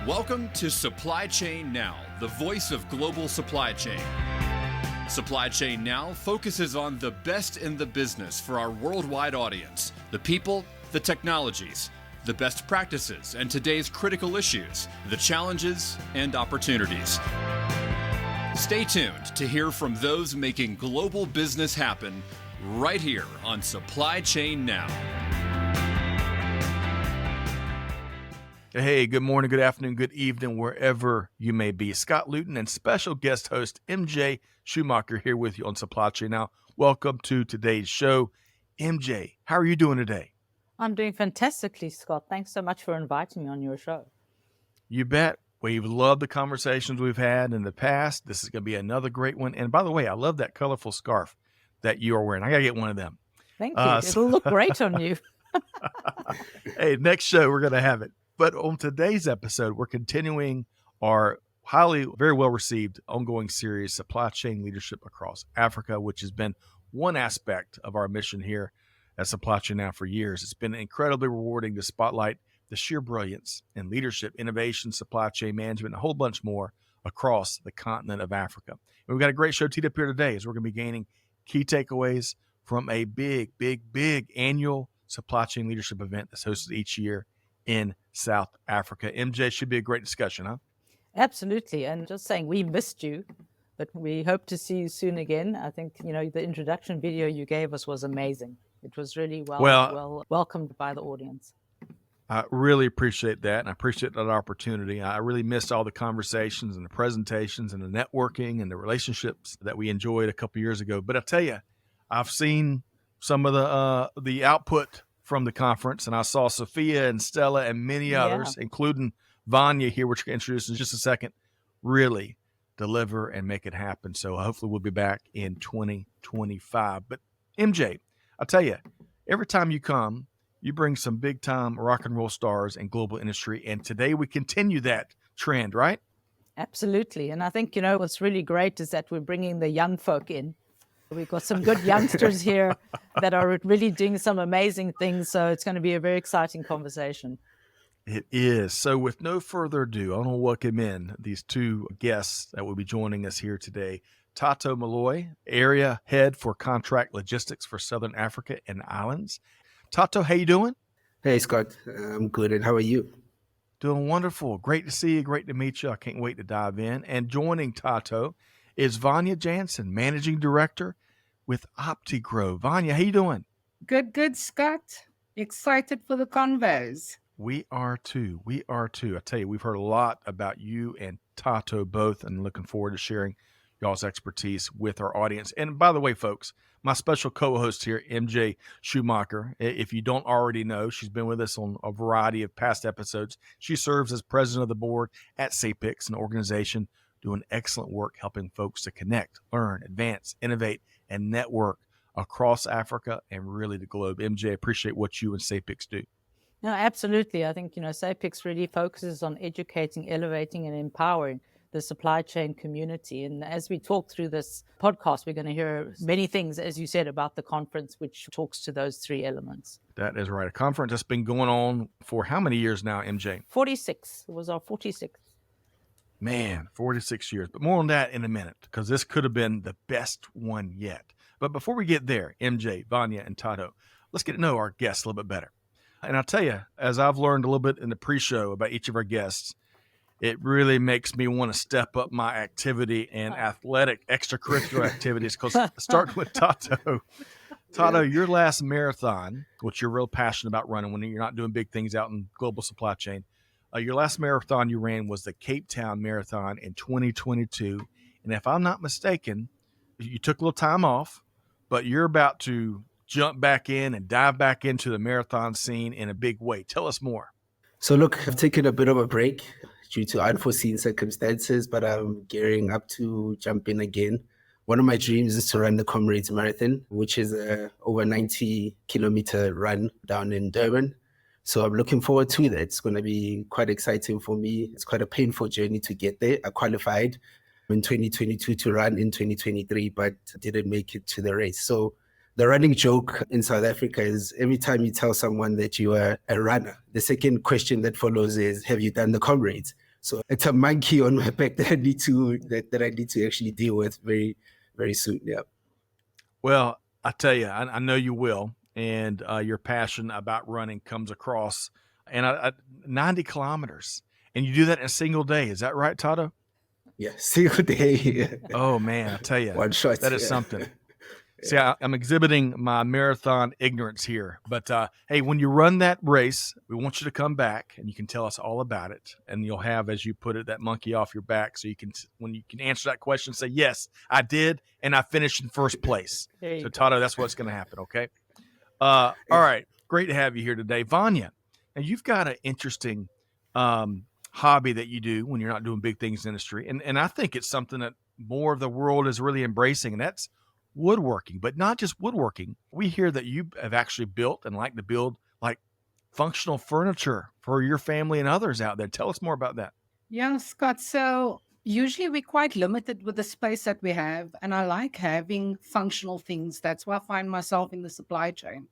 Welcome to Supply Chain Now, the voice of global supply chain. Supply Chain Now focuses on the best in the business for our worldwide audience, the people, the technologies, the best practices, and today's critical issues, the challenges and opportunities. Stay tuned to hear from those making global business happen right here on Supply Chain Now. Hey, good morning, good afternoon, good evening, wherever you may be. Scott Luton and special guest host MJ Schoemaker here with you on Supply Chain Now. Welcome to today's show. MJ, how are you doing today? I'm doing fantastically, Scott. Thanks so much for inviting me on your show. You bet. We've loved the conversations we've had in the past. This is going to be another great one. And by the way, I love that colorful scarf that you are wearing. I got to get one of them. Thank you. It'll look great on you. Hey, next show, we're going to have it. But on today's episode, we're continuing our very well received ongoing series, Supply Chain Leadership Across Africa, which has been one aspect of our mission here at Supply Chain Now for years. It's been incredibly rewarding to spotlight the sheer brilliance in leadership, innovation, supply chain management, and a whole bunch more across the continent of Africa. And we've got a great show teed up here today as we're going to be gaining key takeaways from a big annual supply chain leadership event that's hosted each year in South Africa. MJ, should be a great discussion, huh? Absolutely. And just saying, we missed you, but we hope to see you soon again. I think, the introduction video you gave us was amazing. It was really well welcomed by the audience. I really appreciate that, and I appreciate that opportunity. I really missed all the conversations and the presentations and the networking and the relationships that we enjoyed a couple years ago. But I tell you, I've seen some of the output from the conference, and I saw Sophia and Stella and many others, including Vanya here, which we'll introduce in just a second, really deliver and make it happen. So hopefully we'll be back in 2025. But MJ, I'll tell you, every time you come, you bring some big-time rock and roll stars in global industry, and today we continue that trend, right? Absolutely. And I think, what's really great is that we're bringing the young folk in. We've got some good youngsters here that are really doing some amazing things. So it's going to be a very exciting conversation. It is. So with no further ado, I want to welcome in these two guests that will be joining us here today. Thato Moloi, Area Head for Contract Logistics for Southern Africa and Islands. Thato, how you doing? Hey, Scott. I'm good. And how are you? Doing wonderful. Great to see you. Great to meet you. I can't wait to dive in. And joining Thato is Vanya Jansen, Managing Director with Optigrow. Vanya, how you doing? Good, Scott. Excited for the convos. We are too. I tell you, we've heard a lot about you and Thato both, and looking forward to sharing y'all's expertise with our audience. And by the way, folks, my special co-host here, MJ Schoemaker, if you don't already know, she's been with us on a variety of past episodes. She serves as president of the board at SAPIX, an organization doing excellent work helping folks to connect, learn, advance, innovate, and network across Africa and really the globe. MJ, appreciate what you and SAPIX do. No, absolutely. I think, SAPIX really focuses on educating, elevating, and empowering the supply chain community. And as we talk through this podcast, we're going to hear many things, as you said, about the conference, which talks to those three elements. That is right. A conference that's been going on for how many years now, MJ? 46. It was our 46th. Man, 46 years. But more on that in a minute, because this could have been the best one yet. But before we get there, MJ, Vanya, and Thato, let's get to know our guests a little bit better. And I'll tell you, as I've learned a little bit in the pre-show about each of our guests, it really makes me want to step up my activity and athletic extracurricular activities. Because starting with Thato. Thato, your last marathon, which you're real passionate about running when you're not doing big things out in global supply chain, your last marathon you ran was the Cape Town Marathon in 2022. And if I'm not mistaken, you took a little time off, but you're about to jump back in and dive back into the marathon scene in a big way. Tell us more. So look, I've taken a bit of a break due to unforeseen circumstances, but I'm gearing up to jump in again. One of my dreams is to run the Comrades Marathon, which is a over 90-kilometer run down in Durban. So I'm looking forward to that. It's going to be quite exciting for me. It's quite a painful journey to get there. I qualified in 2022 to run in 2023, but didn't make it to the race. So the running joke in South Africa is every time you tell someone that you are a runner, the second question that follows is, have you done the Comrades? So it's a monkey on my back that I need to actually deal with very, very soon. Yeah. Well, I tell you, I know you will, and your passion about running comes across. And 90 kilometers, and you do that in a single day. Is that right, Thato? Yeah. Single day. Oh man, I tell you, One shot. that is something. See, I'm exhibiting my marathon ignorance here, but hey, when you run that race, we want you to come back and you can tell us all about it. And you'll have, as you put it, that monkey off your back. So you can, when you can answer that question, say, yes, I did. And I finished in first place. So Thato, that's what's going to happen. Okay. All right. Great to have you here today. Vanya, now you've got an interesting hobby that you do when you're not doing big things in the industry. And I think it's something that more of the world is really embracing, and that's woodworking. But not just woodworking. We hear that you have actually built and like to build like functional furniture for your family and others out there. Tell us more about that. Yeah, Scott. So usually we're quite limited with the space that we have, and I like having functional things. That's why I find myself in the supply chain.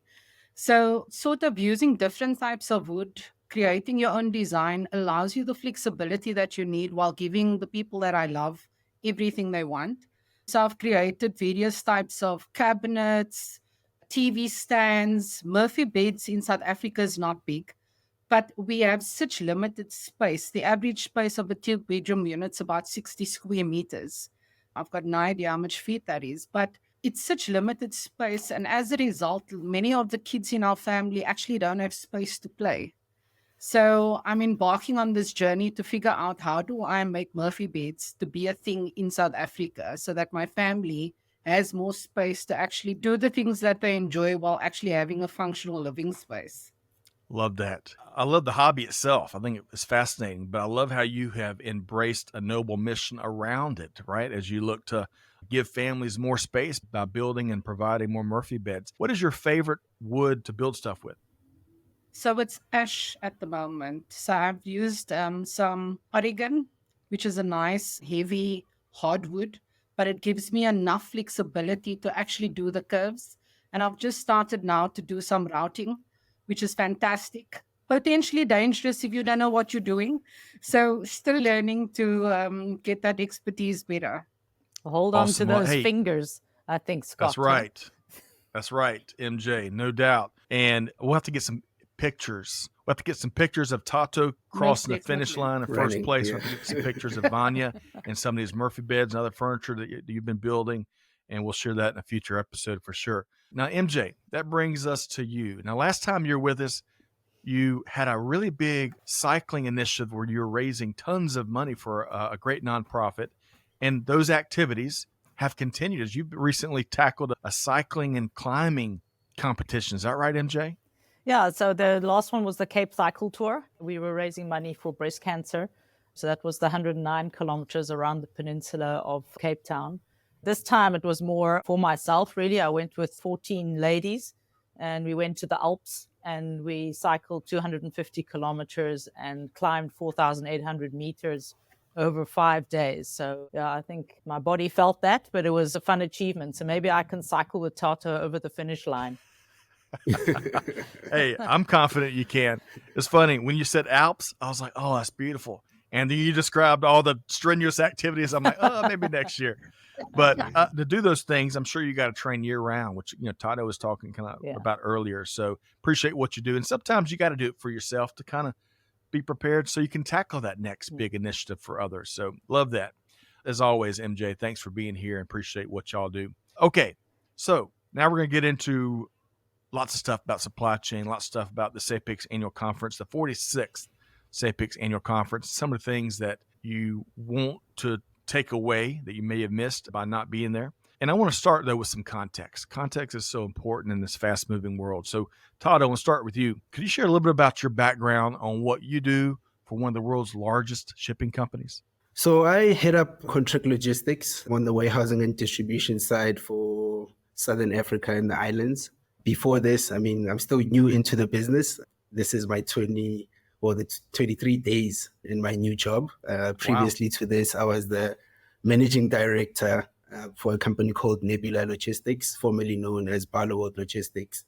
So sort of using different types of wood, creating your own design allows you the flexibility that you need while giving the people that I love everything they want. So I've created various types of cabinets, TV stands. Murphy beds in South Africa is not big, but we have such limited space. The average space of a two-bedroom unit is about 60 square meters. I've got no idea how much feet that is, but it's such limited space. And as a result, many of the kids in our family actually don't have space to play. So I'm embarking on this journey to figure out how do I make Murphy beds to be a thing in South Africa so that my family has more space to actually do the things that they enjoy while actually having a functional living space. Love that. I love the hobby itself. I think it was fascinating, but I love how you have embraced a noble mission around it, right? As you look to give families more space by building and providing more Murphy beds. What is your favorite wood to build stuff with? So it's ash at the moment. So I've used some Oregon, which is a nice, heavy hardwood, but it gives me enough flexibility to actually do the curves. And I've just started now to do some routing, which is fantastic. Potentially dangerous if you don't know what you're doing. So still learning to get that expertise better. Hold on Awesome. to those Hey, fingers, I think, Scott. That's right. That's right, MJ, no doubt. And we'll have to get some pictures. We'll have to get some pictures of Thato crossing the finish line in first Running, place. yeah. We'll have to get some pictures of Vanya and some of these Murphy beds and other furniture that you've been building. And we'll share that in a future episode for sure. Now, MJ, that brings us to you. Now, last time you were with us, you had a really big cycling initiative where you were raising tons of money for a great nonprofit. And those activities have continued as you've recently tackled a cycling and climbing competition. Is that right, MJ? Yeah, so the last one was the Cape Cycle Tour. We were raising money for breast cancer. So that was the 109 kilometers around the peninsula of Cape Town. This time it was more for myself, really. I went with 14 ladies and we went to the Alps and we cycled 250 kilometers and climbed 4,800 meters over 5 days. So yeah, I think my body felt that, but it was a fun achievement. So maybe I can cycle with Thato over the finish line. Hey, I'm confident you can. It's funny. When you said Alps, I was like, oh, that's beautiful. And then you described all the strenuous activities. I'm like, oh, maybe next year. But to do those things, I'm sure you got to train year round, which, Thato was talking kind of about earlier. So appreciate what you do. And sometimes you got to do it for yourself to kind of be prepared so you can tackle that next big initiative for others. So love that. As always, MJ, thanks for being here and appreciate what y'all do. Okay. So now we're going to get into lots of stuff about supply chain, lots of stuff about the SAPICS annual conference, the 46th SAPICS annual conference, some of the things that you want to take away that you may have missed by not being there. And I want to start, though, with some context. Context is so important in this fast-moving world. So, Todd, I want to start with you. Could you share a little bit about your background on what you do for one of the world's largest shipping companies? So I head up contract logistics on the warehousing and distribution side for Southern Africa and the islands. Before this, I'm still new into the business. This is my 23 days in my new job. Previously to this, I was the managing director for a company called Nebula Logistics, formerly known as Barloworld Logistics.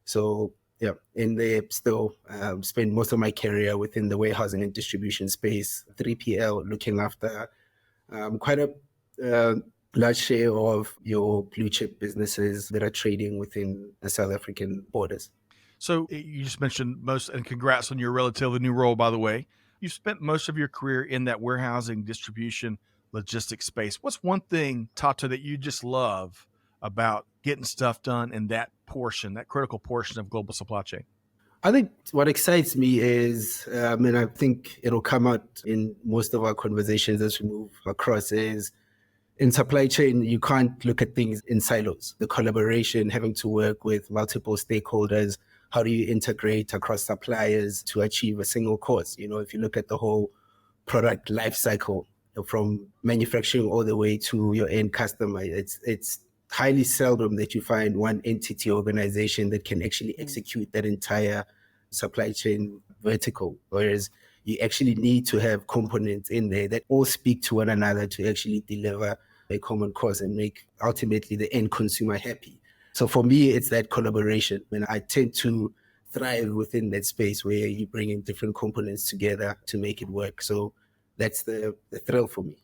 So Yeah, and they still spend most of my career within the warehousing and distribution space, 3PL, looking after quite a large share of your blue chip businesses that are trading within the South African borders. So you just mentioned most, and congrats on your relatively new role, by the way. You've spent most of your career in that warehousing, distribution, logistics space. What's one thing, Thato, that you just love about getting stuff done in that portion, that critical portion of global supply chain? I think what excites me is, and I think it'll come out in most of our conversations as we move across, is in supply chain, you can't look at things in silos. The collaboration, having to work with multiple stakeholders, how do you integrate across suppliers to achieve a single cause? If you look at the whole product life cycle from manufacturing all the way to your end customer, it's highly seldom that you find one entity organization that can actually execute that entire supply chain vertical, whereas you actually need to have components in there that all speak to one another to actually deliver a common cause and make ultimately the end consumer happy. So for me, it's that collaboration. And I tend to thrive within that space where you bring in different components together to make it work. So that's the thrill for me.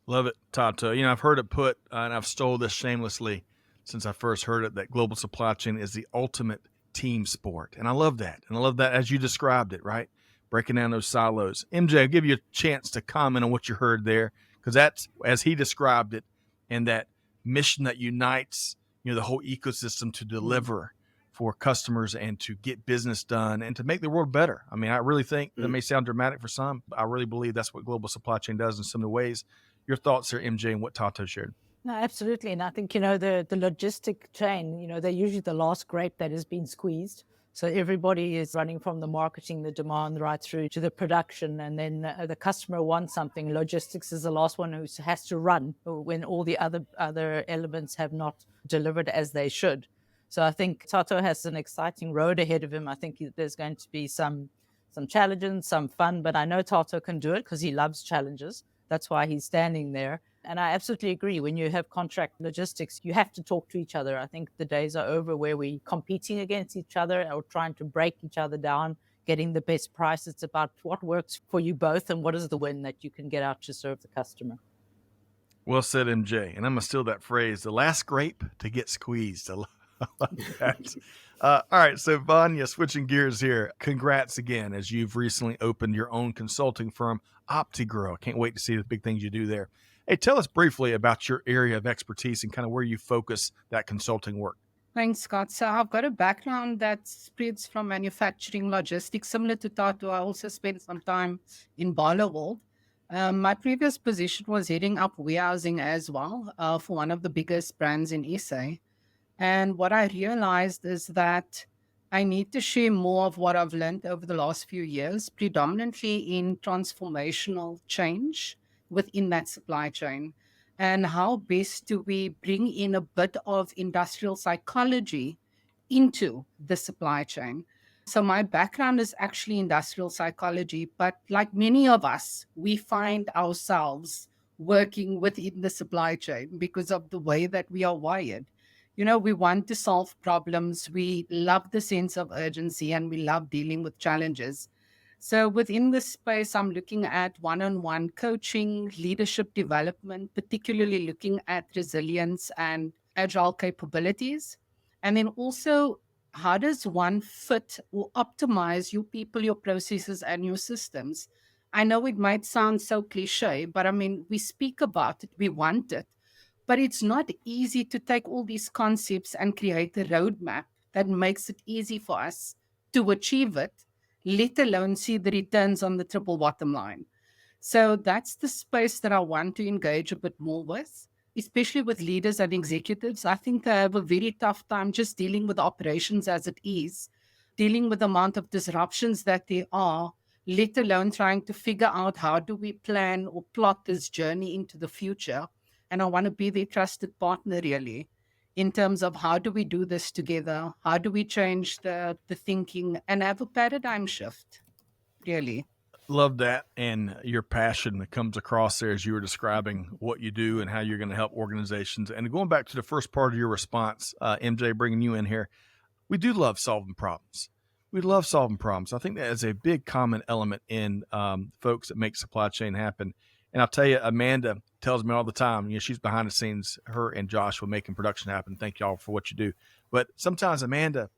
Love it, Thato. I've heard it put, and I've stole this shamelessly since I first heard it, that global supply chain is the ultimate team sport. And I love that. And I love that as you described it, right? Breaking down those silos. MJ, I'll give you a chance to comment on what you heard there, because that's, as he described it, and that mission that unites, the whole ecosystem to deliver for customers and to get business done and to make the world better. I mean, I really think that may sound dramatic for some, but I really believe that's what global supply chain does in some of the ways. Your thoughts there, MJ, and what Thato shared. No, absolutely. And I think, the logistic chain, they're usually the last grape that has been squeezed. So everybody is running from the marketing, the demand, right through to the production. And then the customer wants something. Logistics is the last one who has to run when all the other elements have not delivered as they should. So I think Thato has an exciting road ahead of him. I think there's going to be some challenges, some fun, but I know Thato can do it because he loves challenges. That's why he's standing there. And I absolutely agree. When you have contract logistics, you have to talk to each other. I think the days are over where we're competing against each other or trying to break each other down, getting the best price. It's about what works for you both and what is the win that you can get out to serve the customer. Well said, MJ. And I'm going to steal that phrase, the last grape to get squeezed. I love that. All right. So, Vanya, switching gears here. Congrats again, as you've recently opened your own consulting firm, Optigrow. Can't wait to see the big things you do there. Hey, tell us briefly about your area of expertise and kind of where you focus that consulting work. Thanks, Scott. So I've got a background that spreads from manufacturing logistics. Similar to Thato, I also spent some time in Barloworld. My previous position was heading up warehousing as well for one of the biggest brands in SA. And what I realized is that I need to share more of what I've learned over the last few years, predominantly in transformational change within that supply chain. And how best do we bring in a bit of industrial psychology into the supply chain? So my background is actually industrial psychology, but like many of us, we find ourselves working within the supply chain because of the way that we are wired. We want to solve problems. We love the sense of urgency and we love dealing with challenges. So within this space, I'm looking at one-on-one coaching, leadership development, particularly looking at resilience and agile capabilities. And then also, how does one fit or optimize your people, your processes, and your systems? I know it might sound so cliche, but I mean, we speak about it, we want it. But it's not easy to take all these concepts and create a roadmap that makes it easy for us to achieve it, let alone see the returns on the triple bottom line. So that's the space that I want to engage a bit more with, especially with leaders and executives. I think they have a very tough time just dealing with operations as it is, dealing with the amount of disruptions that there are, let alone trying to figure out how do we plan or plot this journey into the future. And I want to be their trusted partner, really, in terms of how do we do this together? How do we change the thinking and have a paradigm shift, really? Love that. And your passion that comes across there as you were describing what you do and how you're going to help organizations. And going back to the first part of your response, MJ, bringing you in here, we do love solving problems. We love solving problems. I think that is a big common element in folks that make supply chain happen. And I'll tell you, Amanda tells me all the time, she's behind the scenes, her and Josh, will making production happen. Thank y'all for what you do. But sometimes Amanda,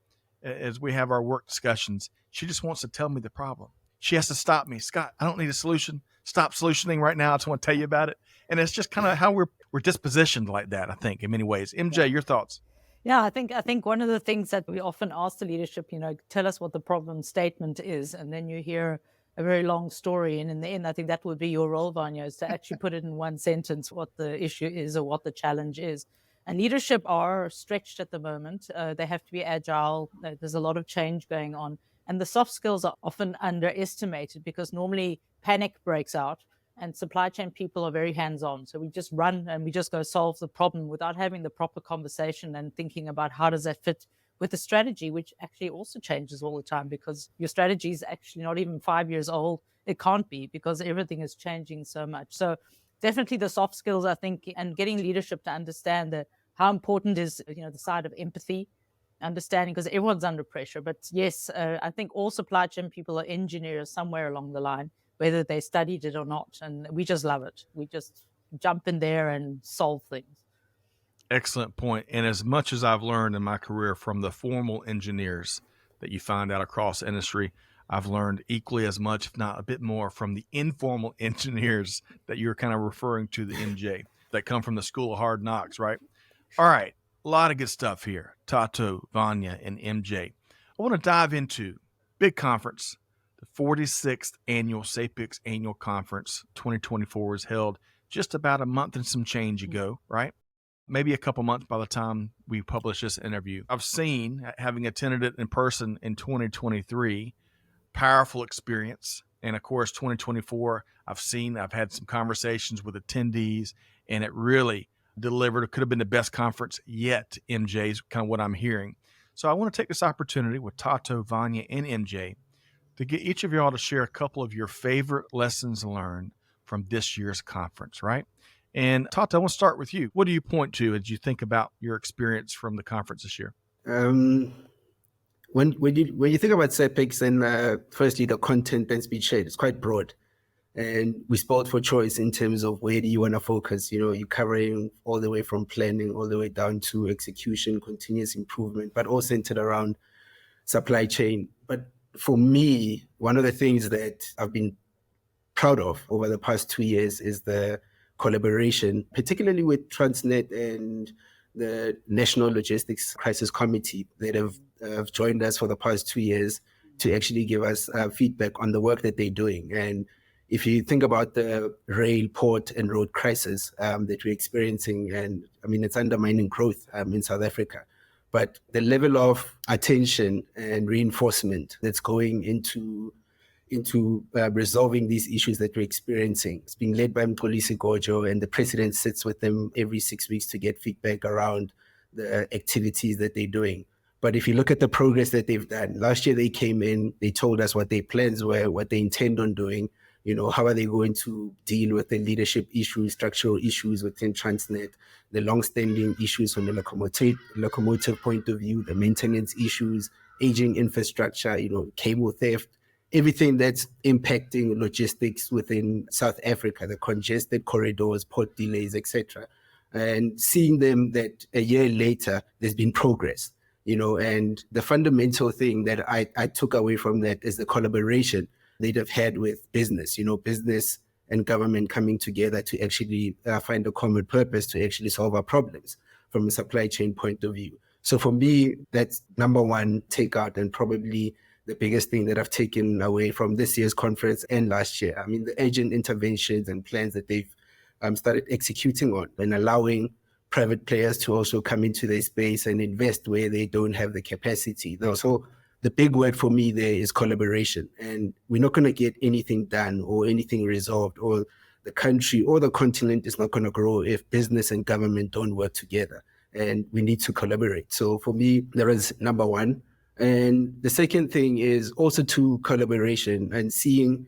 as we have our work discussions, she just wants to tell me the problem. She has to stop me. Scott, I don't need a solution. Stop solutioning right now. I just want to tell you about it. And it's just kind of how we're dispositioned like that, I think, in many ways. MJ, your thoughts? Yeah, I think one of the things that we often ask the leadership, tell us what the problem statement is, and then you hear a very long story. And in the end, I think that would be your role, Vanya, is to actually put it in one sentence what the issue is or what the challenge is. And leadership are stretched at the moment. They have to be agile. There's a lot of change going on. And the soft skills are often underestimated because normally panic breaks out and supply chain people are very hands-on. So we just run and we just go solve the problem without having the proper conversation and thinking about how does that fit with the strategy, which actually also changes all the time because your strategy is actually not even 5 years old. It can't be because everything is changing so much. So definitely the soft skills, I think, and getting leadership to understand that how important is, the side of empathy, understanding, because everyone's under pressure. But yes, I think all supply chain people are engineers somewhere along the line, whether they studied it or not. And we just love it. We just jump in there and solve things. Excellent point. And as much as I've learned in my career from the formal engineers that you find out across the industry, I've learned equally as much, if not a bit more, from the informal engineers that you're kind of referring to, the MJ, that come from the school of hard knocks, right? All right. A lot of good stuff here. Thato, Vanya, and MJ. I want to dive into big conference. The 46th annual SAPICS annual conference 2024 was held just about a month and some change ago, right? Maybe a couple months by the time we publish this interview. I've seen, having attended it in person in 2023, powerful experience. And of course, 2024, I've had some conversations with attendees, and it really delivered. It could have been the best conference yet, MJ, is kind of what I'm hearing. So I want to take this opportunity with Thato, Vanya, and MJ to get each of y'all to share a couple of your favorite lessons learned from this year's conference, right? And Thato, I want to start with you. What do you point to as you think about your experience from the conference this year? When you think about SAPICS, then firstly, the content that's been shared is quite broad. And we spelled for choice in terms of where do you want to focus. You're covering all the way from planning, all the way down to execution, continuous improvement, but all centered around supply chain. But for me, one of the things that I've been proud of over the past 2 years is the collaboration, particularly with Transnet and the National Logistics Crisis Committee that have joined us for the past 2 years to actually give us feedback on the work that they're doing. And if you think about the rail, port, and road crisis that we're experiencing, and I mean, it's undermining growth in South Africa. But the level of attention and reinforcement that's going into resolving these issues that we're experiencing. It's being led by Mxolisi Gojo, and the president sits with them every 6 weeks to get feedback around the activities that they're doing. But if you look at the progress that they've done, last year they came in, they told us what their plans were, what they intend on doing, how are they going to deal with the leadership issues, structural issues within Transnet, the long-standing issues from the locomotive point of view, the maintenance issues, aging infrastructure, cable theft, everything that's impacting logistics within South Africa, the congested corridors, port delays, etc. And seeing them that a year later, there's been progress, and the fundamental thing that I took away from that is the collaboration they'd have had with business, business and government coming together to actually find a common purpose to actually solve our problems from a supply chain point of view. So for me, that's number one takeout and probably the biggest thing that I've taken away from this year's conference and last year. I mean, the urgent interventions and plans that they've started executing on and allowing private players to also come into their space and invest where they don't have the capacity. So the big word for me there is collaboration. And we're not going to get anything done or anything resolved, or the country or the continent is not going to grow if business and government don't work together. And we need to collaborate. So for me, there is number one. And the second thing is also to collaboration and seeing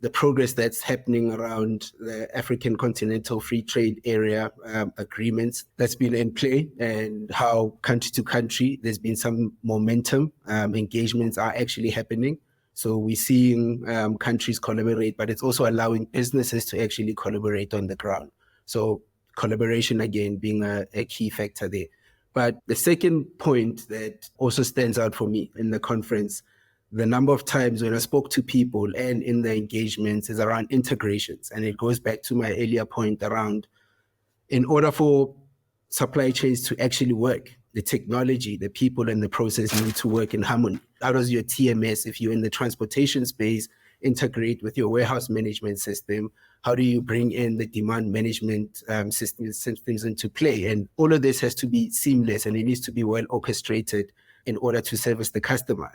the progress that's happening around the African Continental Free Trade Area agreements that's been in play, and how country to country there's been some momentum. Engagements are actually happening. So we're seeing countries collaborate, but it's also allowing businesses to actually collaborate on the ground. So collaboration, again, being a key factor there. But the second point that also stands out for me in the conference, the number of times when I spoke to people and in the engagements, is around integrations. And it goes back to my earlier point around, in order for supply chains to actually work, the technology, the people, and the process need to work in harmony. How does your TMS, if you're in the transportation space, integrate with your warehouse management system? How do you bring in the demand management systems into play? And all of this has to be seamless, and it needs to be well orchestrated in order to service the customer.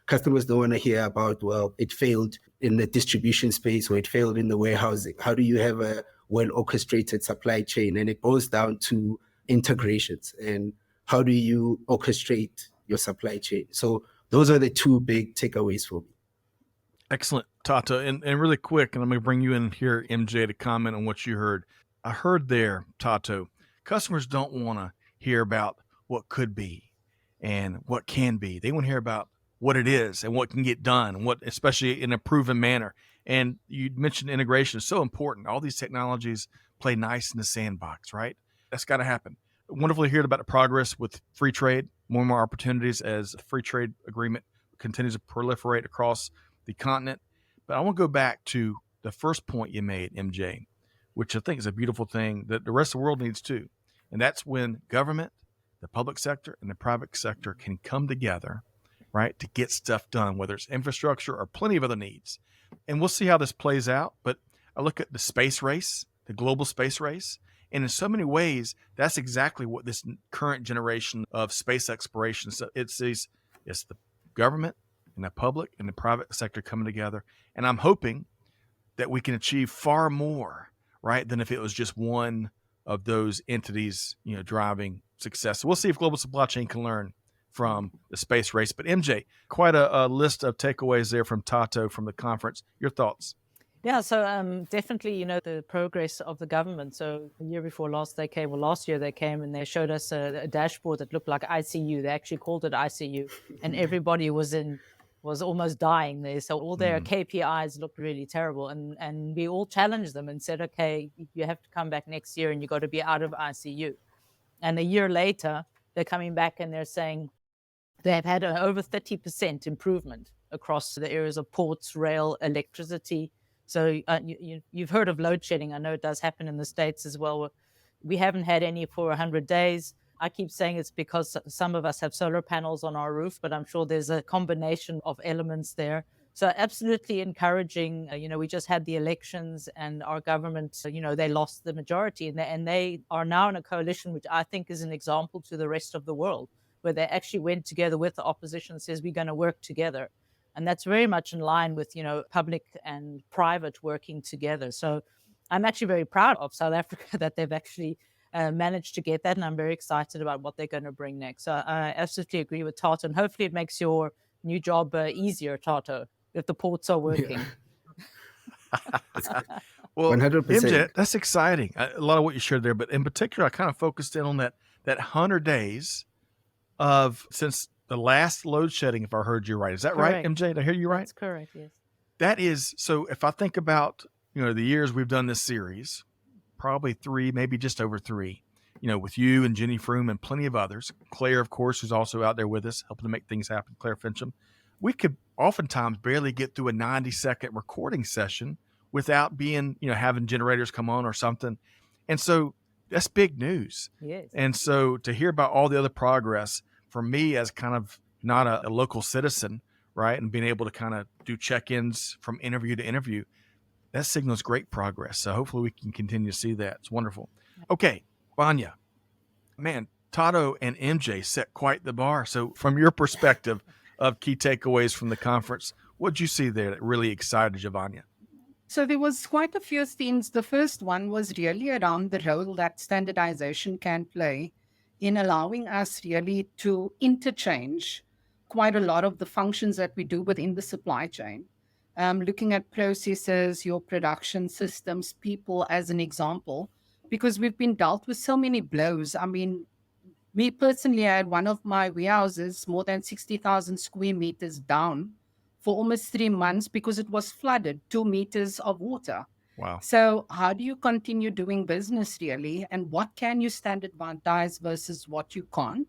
Customers don't want to hear about, well, it failed in the distribution space or it failed in the warehousing. How do you have a well orchestrated supply chain? And it boils down to integrations and how do you orchestrate your supply chain? So those are the two big takeaways for me. Excellent, Thato. And really quick, and I'm going to bring you in here, MJ, to comment on what you heard. I heard there, Thato, customers don't want to hear about what could be and what can be. They want to hear about what it is and what can get done, what, especially in a proven manner. And you mentioned integration is so important. All these technologies play nice in the sandbox, right? That's got to happen. Wonderful to hear about the progress with free trade, more and more opportunities as the free trade agreement continues to proliferate across the continent. But I want to go back to the first point you made, MJ, which I think is a beautiful thing that the rest of the world needs too. And that's when government, the public sector, and the private sector can come together, right, to get stuff done, whether it's infrastructure or plenty of other needs. And we'll see how this plays out. But I look at the space race, the global space race, and in so many ways, that's exactly what this current generation of space exploration. So it's the government and the public and the private sector coming together. And I'm hoping that we can achieve far more, right, than if it was just one of those entities, driving success. So we'll see if global supply chain can learn from the space race. But MJ, quite a list of takeaways there from Thato from the conference. Your thoughts? Yeah, so definitely, the progress of the government. So the year before last, last year they came and they showed us a dashboard that looked like ICU. They actually called it ICU, and everybody was almost dying there. So all their KPIs looked really terrible, and we all challenged them and said, okay, you have to come back next year and you got to be out of ICU. And a year later, they're coming back and they're saying they have had an over 30% improvement across the areas of ports, rail, electricity. So you've heard of load shedding. I know it does happen in the States as well. We haven't had any for 100 days. I keep saying it's because some of us have solar panels on our roof, but I'm sure there's a combination of elements there. So absolutely encouraging. We just had the elections and our government, they lost the majority and they are now in a coalition, which I think is an example to the rest of the world, where they actually went together with the opposition and says, we're going to work together. And that's very much in line with, public and private working together. So I'm actually very proud of South Africa that they've actually managed to get that. And I'm very excited about what they're going to bring next. So I absolutely agree with Thato. And hopefully it makes your new job easier, Thato, if the ports are working. Yeah. Well, 100%. MJ, that's exciting. A lot of what you shared there. But in particular, I kind of focused in on that 100 days of since the last load shedding, if I heard you right. Is that Correct. right, MJ? Did I hear you right? That's correct, yes. That is, so if I think about, the years we've done this series, probably 3, maybe just over 3, with you and Jenny Froome and plenty of others. Claire, of course, who's also out there with us, helping to make things happen, Claire Fincham. We could oftentimes barely get through a 90-second recording session without being, having generators come on or something. And so that's big news. Yes. And so to hear about all the other progress, for me as kind of not a local citizen, right, and being able to kind of do check-ins from interview to interview, that signals great progress. So hopefully we can continue to see that. It's wonderful. Okay, Vanya, man, Thato and MJ set quite the bar. So from your perspective of key takeaways from the conference, what did you see there that really excited you, Vanya? So there was quite a few themes. The first one was really around the role that standardization can play in allowing us really to interchange quite a lot of the functions that we do within the supply chain. looking at processes, your production systems, people as an example, because we've been dealt with so many blows. I mean, me personally, I had one of my warehouses more than 60,000 square meters down for almost 3 months because it was flooded, 2 meters of water. Wow. So, how do you continue doing business really? And what can you standardize versus what you can't?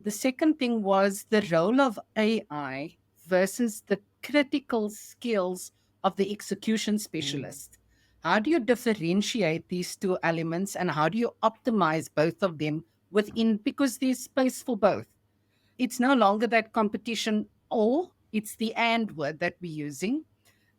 The second thing was the role of AI versus the critical skills of the execution specialist. How do you differentiate these two elements and how do you optimize both of them within, because there's space for both? It's no longer that competition, or it's the and word that we're using.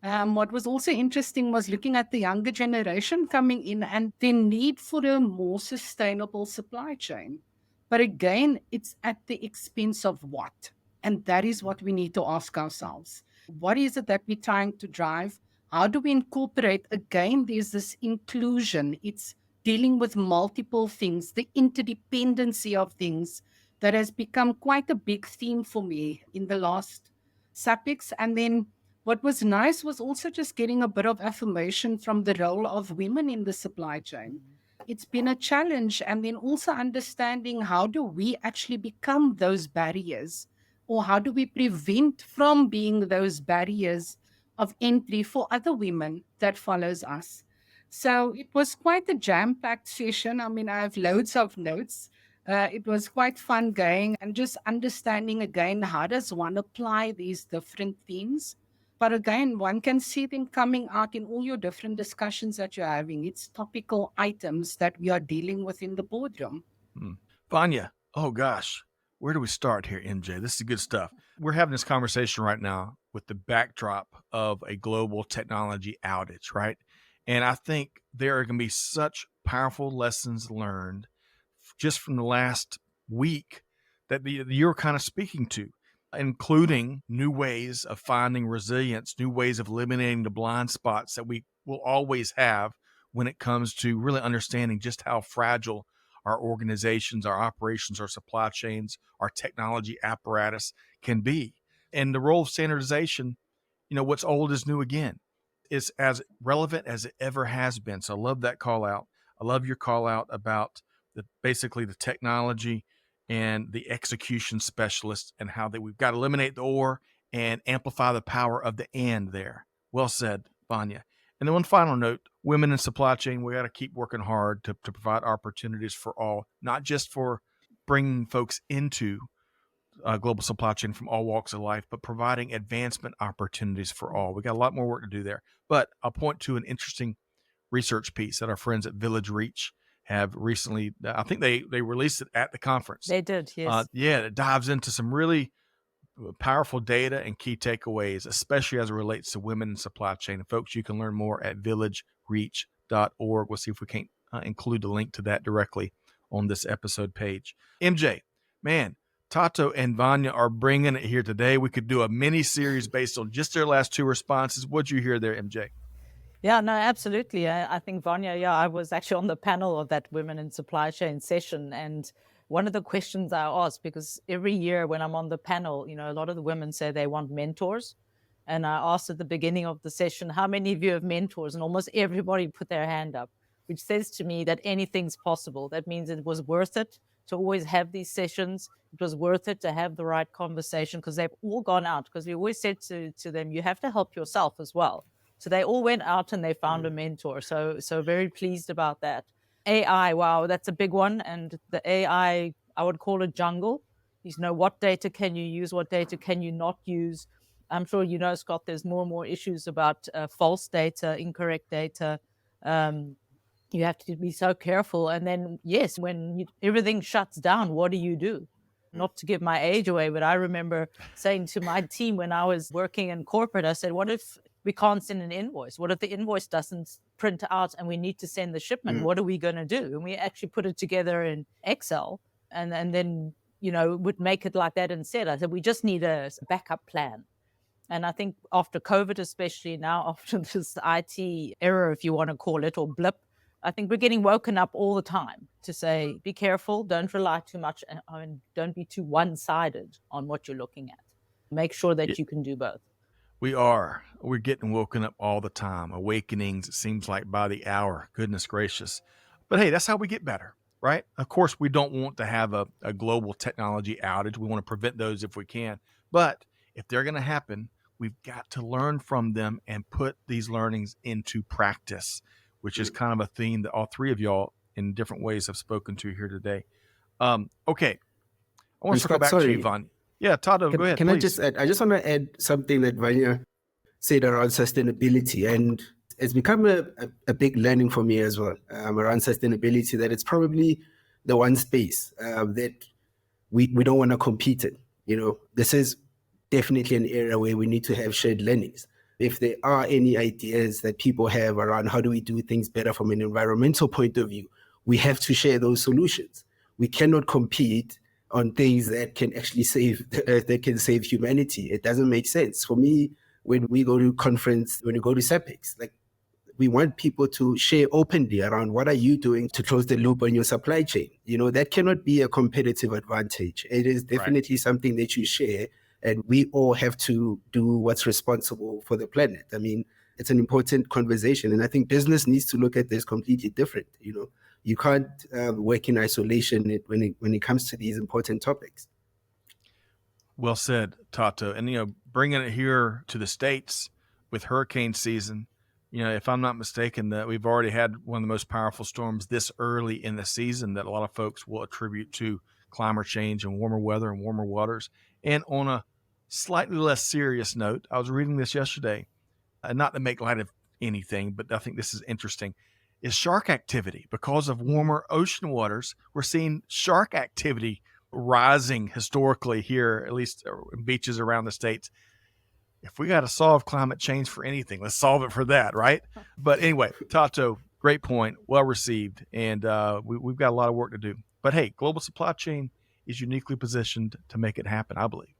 What was also interesting was looking at the younger generation coming in and the need for a more sustainable supply chain. But again, it's at the expense of what? And that is what we need to ask ourselves. What is it that we're trying to drive? How do we incorporate? Again, there's this inclusion. It's dealing with multiple things, the interdependency of things that has become quite a big theme for me in the last SAPICs. And then what was nice was also just getting a bit of affirmation from the role of women in the supply chain. It's been a challenge. And then also understanding how do we actually become those barriers, or how do we prevent from being those barriers of entry for other women that follows us. So it was quite a jam-packed session. I mean, I have loads of notes. It was quite fun going and just understanding again, how does one apply these different themes? But again, one can see them coming out in all your different discussions that you're having. It's topical items that we are dealing with in the boardroom. Vanya, oh gosh, where do we start here, MJ? This is good stuff. We're having this conversation right now with the backdrop of a global technology outage, right? And I think there are going to be such powerful lessons learned just from the last week that you're kind of speaking to, including new ways of finding resilience, new ways of eliminating the blind spots that we will always have when it comes to really understanding just how fragile our organizations, our operations, our supply chains, our technology apparatus can be. And the role of standardization, what's old is new again. It's as relevant as it ever has been. So I love that call out. I love your call out about basically the technology and the execution specialist and how we've got to eliminate the or and amplify the power of the and there. Well said, Vanya. And then one final note, women in supply chain, we got to keep working hard to provide opportunities for all, not just for bringing folks into global supply chain from all walks of life, but providing advancement opportunities for all. We got a lot more work to do there. But I'll point to an interesting research piece that our friends at Village Reach have recently, I think they released it at the conference. They did, yes. It dives into some really powerful data and key takeaways, especially as it relates to women in supply chain. And folks, you can learn more at villagereach.org. We'll see if we can't include the link to that directly on this episode page. MJ, man, Thato and Vanya are bringing it here today. We could do a mini series based on just their last two responses. What'd you hear there, MJ? Yeah, no, absolutely. I think, Vanya, I was actually on the panel of that Women in Supply Chain session. And one of the questions I asked, because every year when I'm on the panel, a lot of the women say they want mentors. And I asked at the beginning of the session, how many of you have mentors? And almost everybody put their hand up, which says to me that anything's possible. That means it was worth it to always have these sessions. It was worth it to have the right conversation, because they've all gone out, because we always said to them, you have to help yourself as well. So they all went out and they found a mentor. So very pleased about that. AI, wow, that's a big one. And the AI, I would call it jungle. What data can you use? What data can you not use? I'm sure Scott, there's more and more issues about false data, incorrect data. You have to be so careful. And then, yes, when everything shuts down, what do? Not to give my age away, but I remember saying to my team when I was working in corporate, I said, what if we can't send an invoice? What if the invoice doesn't print out and we need to send the shipment? What are we going to do? And we actually put it together in Excel and then, would make it like that instead. I said, we just need a backup plan. And I think after COVID, especially now after this IT error, if you want to call it, or blip, I think we're getting woken up all the time to say, be careful, don't rely too much, and don't be too one-sided on what you're looking at. Make sure that you can do both. We are. We're getting woken up all the time. Awakenings, it seems like by the hour. Goodness gracious. But hey, that's how we get better, right? Of course, we don't want to have a global technology outage. We want to prevent those if we can. But if they're going to happen, we've got to learn from them and put these learnings into practice, which is kind of a theme that all three of y'all in different ways have spoken to here today. Okay. I want to circle Scott, back to you, sorry. Vanya. Yeah, Thato, go ahead, Can please. I just add? I just want to add something that Vanya said around sustainability, and it's become a big learning for me as well around sustainability, that it's probably the one space that we don't want to compete in. This is definitely an area where we need to have shared learnings. If there are any ideas that people have around how do we do things better from an environmental point of view, we have to share those solutions. We cannot compete on things that can actually save that can save humanity. It doesn't make sense. For me, when we go to conference, when you go to SAPEX, like, we want people to share openly around what are you doing to close the loop on your supply chain. That cannot be a competitive advantage. It is definitely something that you share, and we all have to do what's responsible for the planet. I mean, it's an important conversation, and I think business needs to look at this completely different. You can't work in isolation when it comes to these important topics. Well said, Thato. And, bringing it here to the States with hurricane season, if I'm not mistaken, that we've already had one of the most powerful storms this early in the season that a lot of folks will attribute to climate change and warmer weather and warmer waters. And on a slightly less serious note, I was reading this yesterday, not to make light of anything, but I think this is interesting, is shark activity. Because of warmer ocean waters, we're seeing shark activity rising historically here, at least in beaches around the States. If we got to solve climate change for anything, let's solve it for that, right? But anyway, Thato, great point, well received, and we've got a lot of work to do. But hey, global supply chain is uniquely positioned to make it happen, I believe.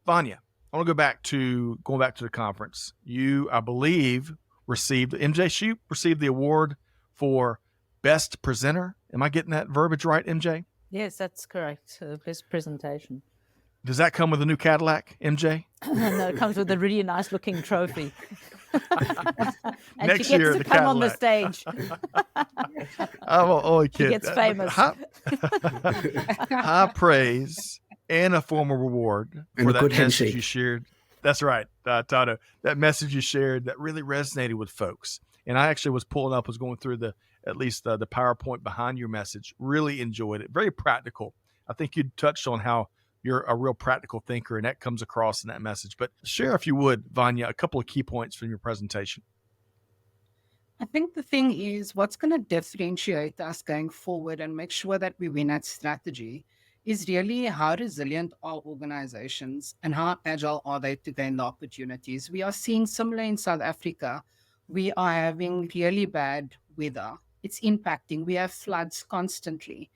Vanya, I want to going back to the conference. You, I believe, received the award for Best Presenter. Am I getting that verbiage right, MJ? Yes, that's correct. Best presentation. Does that come with a new Cadillac, MJ? No, it comes with a really nice looking trophy. And Next she gets year, to the come on the Cadillac. stage. I'm only kidding. She gets famous. High praise and a formal reward And for a that good message handshake. you shared. That's right, Thato. That message you shared that really resonated with folks. And I actually was going through the PowerPoint behind your message. Really enjoyed it. Very practical. I think you touched on how you're a real practical thinker, and that comes across in that message. But share, if you would, Vanya, a couple of key points from your presentation. I think the thing is, what's going to differentiate us going forward and make sure that we win at strategy is really how resilient are organizations and how agile are they to gain the opportunities. We are seeing similar in South Africa. We are having really bad weather. It's impacting. We have floods constantly.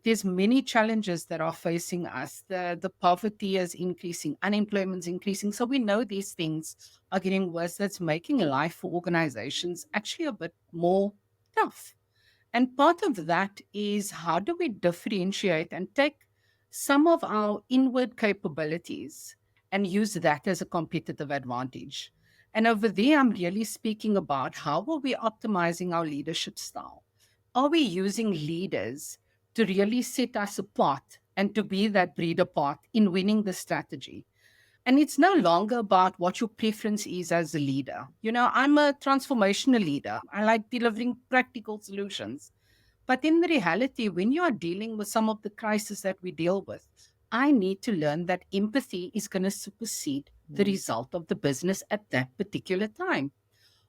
There's many challenges that are facing us. The poverty is increasing, unemployment's increasing. So we know these things are getting worse. That's making life for organizations actually a bit more tough. And part of that is, how do we differentiate and take some of our inward capabilities and use that as a competitive advantage? And over there, I'm really speaking about how are we optimizing our leadership style? Are we using leaders to really set us apart and to be that breed apart in winning the strategy? And it's no longer about what your preference is as a leader. I'm a transformational leader. I like delivering practical solutions. But in the reality, when you are dealing with some of the crises that we deal with, I need to learn that empathy is going to supersede the result of the business at that particular time.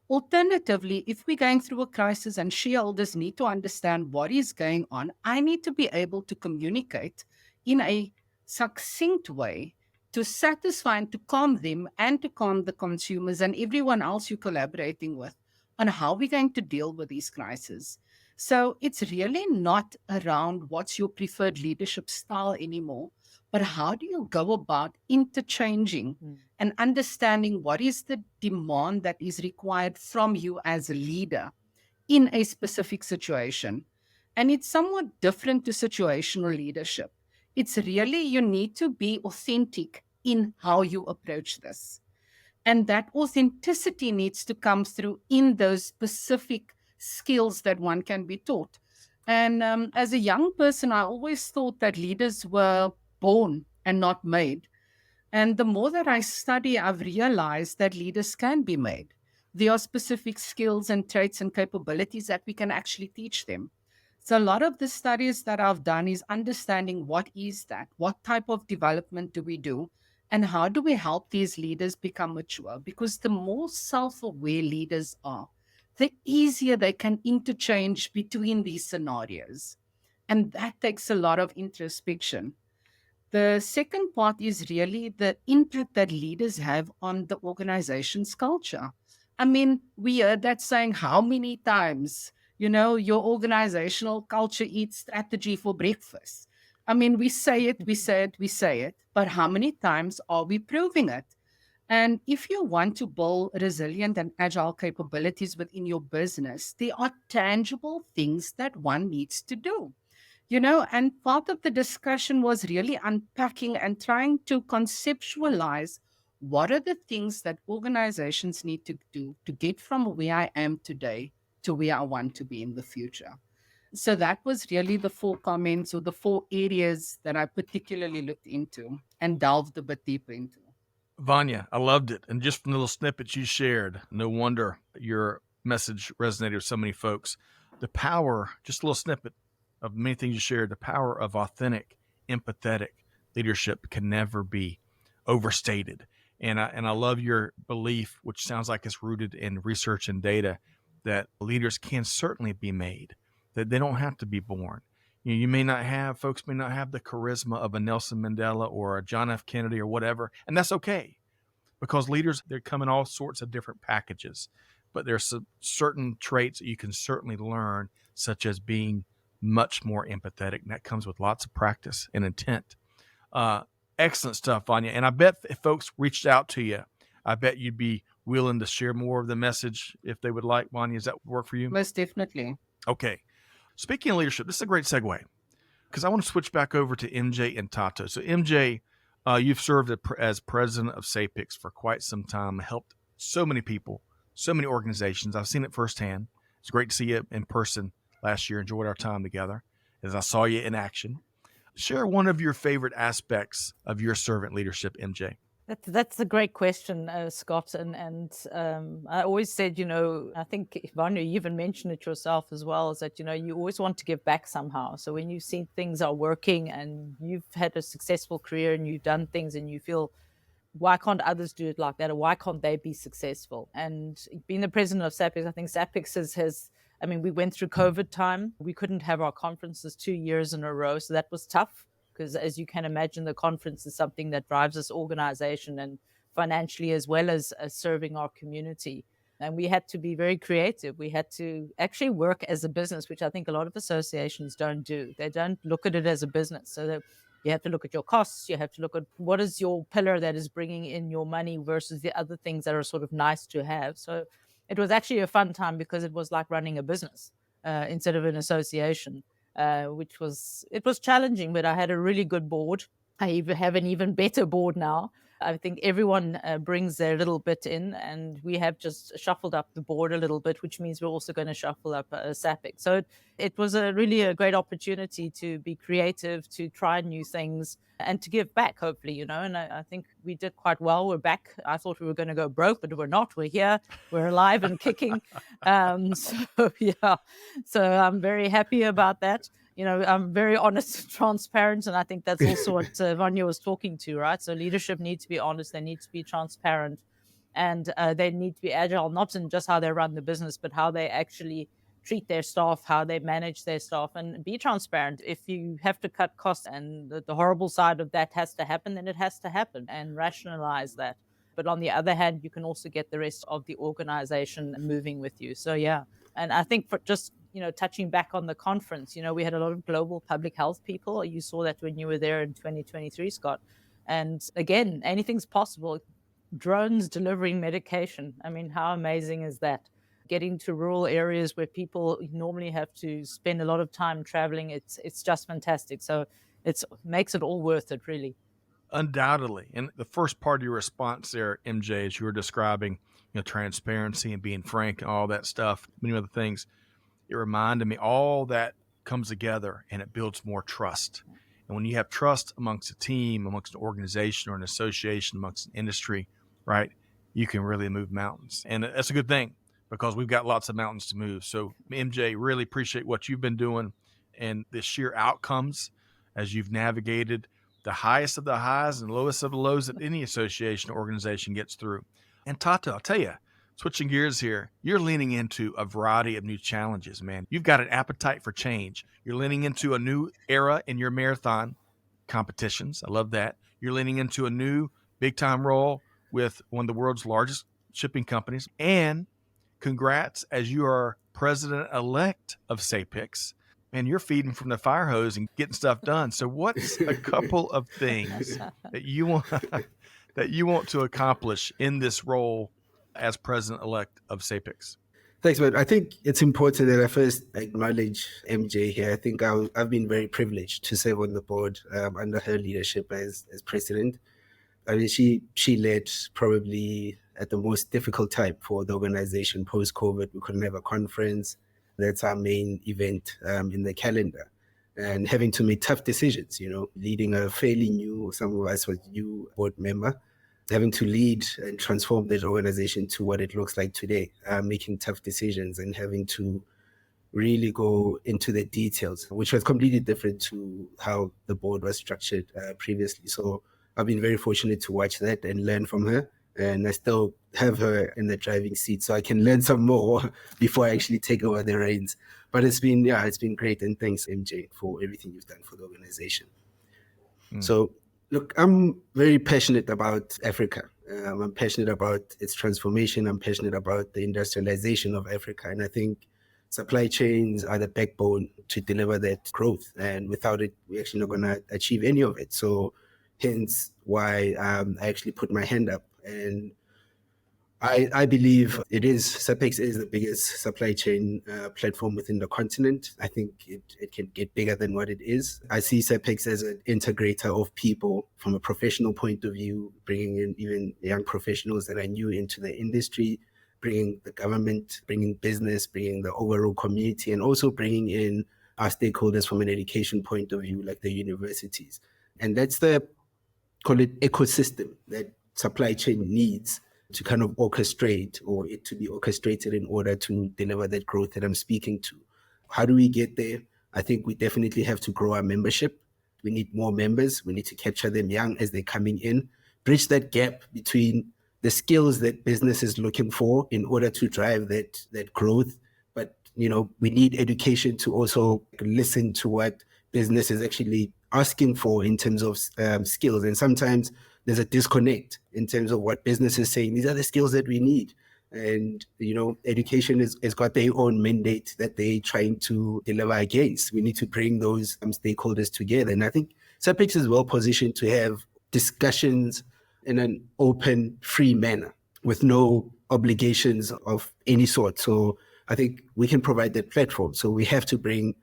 Alternatively, if we're going through a crisis and shareholders need to understand what is going on, I need to be able to communicate in a succinct way to satisfy and to calm them and to calm the consumers and everyone else you're collaborating with on how we're going to deal with these crises. So it's really not around what's your preferred leadership style anymore, but how do you go about interchanging and understanding what is the demand that is required from you as a leader in a specific situation. And it's somewhat different to situational leadership. It's really, you need to be authentic in how you approach this. And that authenticity needs to come through in those specific skills that one can be taught. And as a young person, I always thought that leaders were born and not made. And the more that I study, I've realized that leaders can be made. There are specific skills and traits and capabilities that we can actually teach them. So, a lot of the studies that I've done is understanding what is that? What type of development do we do? And how do we help these leaders become mature? Because the more self aware leaders are, the easier they can interchange between these scenarios. And that takes a lot of introspection. The second part is really the impact that leaders have on the organization's culture. I mean, we heard that saying how many times, your organizational culture eats strategy for breakfast. I mean, we say it, we say it, we say it, but how many times are we proving it? And if you want to build resilient and agile capabilities within your business, there are tangible things that one needs to do. And part of the discussion was really unpacking and trying to conceptualize what are the things that organizations need to do to get from where I am today to where I want to be in the future. So that was really the four comments or the four areas that I particularly looked into and delved a bit deeper into. Vanya, I loved it. And just from the little snippets you shared, no wonder your message resonated with so many folks. The power, just a little snippet of many things you shared, the power of authentic, empathetic leadership can never be overstated. And I love your belief, which sounds like it's rooted in research and data, that leaders can certainly be made, that they don't have to be born. Folks may not have the charisma of a Nelson Mandela or a John F. Kennedy or whatever, and that's okay, because leaders, they come in all sorts of different packages. But there's some certain traits that you can certainly learn, such as being much more empathetic, and that comes with lots of practice and intent. Excellent stuff, Vanya. And I bet if folks reached out to you, I bet you'd be willing to share more of the message if they would like. Vanya, does that work for you? Most definitely. Okay. Speaking of leadership, this is a great segue because I want to switch back over to MJ and Thato. So MJ, you've served as president of SAPIX for quite some time, helped so many people, so many organizations. I've seen it firsthand. It's great to see you in person last year. Enjoyed our time together as I saw you in action. Share one of your favorite aspects of your servant leadership, MJ. That's a great question, Scott. And I always said, I think, Vanya, you even mentioned it yourself as well, is that, you always want to give back somehow. So when you see things are working and you've had a successful career and you've done things and you feel, why can't others do it like that? Or why can't they be successful? And being the president of SAPIX, I think SAPIX we went through COVID time. We couldn't have our conferences 2 years in a row. So that was tough because, as you can imagine, the conference is something that drives this organization and financially as well as serving our community. And we had to be very creative. We had to actually work as a business, which I think a lot of associations don't do. They don't look at it as a business. So you have to look at your costs. You have to look at what is your pillar that is bringing in your money versus the other things that are sort of nice to have. So it was actually a fun time because it was like running a business instead of an association, it was challenging, but I had a really good board. I even have an even better board now. I think everyone brings their little bit in, and we have just shuffled up the board a little bit, which means we're also going to shuffle up SAPIC. So it was really a great opportunity to be creative, to try new things, and to give back, hopefully, and I think we did quite well. We're back. I thought we were going to go broke, but we're not. We're here. We're alive and kicking. So I'm very happy about that. I'm very honest and transparent, and I think that's also what Vanya was talking to, right? So leadership needs to be honest, they need to be transparent, and they need to be agile, not in just how they run the business, but how they actually treat their staff, how they manage their staff, and be transparent. If you have to cut costs and the horrible side of that has to happen, then it has to happen, and rationalize that. But on the other hand, you can also get the rest of the organization moving with you. So, yeah. And I think for just touching back on the conference, we had a lot of global public health people. You saw that when you were there in 2023, Scott. And again, anything's possible. Drones delivering medication. I mean, how amazing is that? Getting to rural areas where people normally have to spend a lot of time traveling. It's just fantastic. So it makes it all worth it, really. Undoubtedly. And the first part of your response there, MJ, as you were describing, transparency and being frank and all that stuff, many other things, it reminded me all that comes together and it builds more trust. And when you have trust amongst a team, amongst an organization or an association, amongst an industry, right, you can really move mountains. And that's a good thing because we've got lots of mountains to move. So MJ, really appreciate what you've been doing and the sheer outcomes as you've navigated the highest of the highs and lowest of the lows that any association or organization gets through. And Thato, I'll tell you, switching gears here, you're leaning into a variety of new challenges, man. You've got an appetite for change. You're leaning into a new era in your marathon competitions. I love that. You're leaning into a new big time role with one of the world's largest shipping companies. And congrats, as you are president-elect of SAPIX. Man, you're feeding from the fire hose and getting stuff done. So what's a couple of things that you want to accomplish in this role as president-elect of SAPIX? Thanks, man. I think it's important that I first acknowledge MJ here. I think I've been very privileged to serve on the board under her leadership as president. I mean, she led probably at the most difficult time for the organization post-COVID. We couldn't have a conference. That's our main event in the calendar. And having to make tough decisions, leading a fairly new, some of us were new board member, having to lead and transform that organization to what it looks like today, making tough decisions and having to really go into the details, which was completely different to how the board was structured previously. So I've been very fortunate to watch that and learn from her. And I still have her in the driving seat, so I can learn some more before I actually take over the reins. But it's been great. And thanks, MJ, for everything you've done for the organization. So, look, I'm very passionate about Africa. I'm passionate about its transformation. I'm passionate about the industrialization of Africa. And I think supply chains are the backbone to deliver that growth. And without it, we're actually not going to achieve any of it. So hence why I actually put my hand up. And I believe SAPIX is the biggest supply chain platform within the continent. I think it can get bigger than what it is. I see SAPIX as an integrator of people from a professional point of view, bringing in even young professionals that are new into the industry, bringing the government, bringing business, bringing the overall community, and also bringing in our stakeholders from an education point of view, like the universities. And that's the, call it, ecosystem that supply chain needs to kind of orchestrate, or it to be orchestrated in order to deliver that growth that I'm speaking to. How do we get there? I think we definitely have to grow our membership. We need more members. We need to capture them young as they're coming in, bridge that gap between the skills that business is looking for in order to drive that growth. But, we need education to also listen to what business is actually asking for in terms of skills. And sometimes there's a disconnect in terms of what business is saying. These are the skills that we need. And, education has got their own mandate that they're trying to deliver against. We need to bring those stakeholders together. And I think SAPIX is well positioned to have discussions in an open, free manner with no obligations of any sort. So I think we can provide that platform. So we have to bring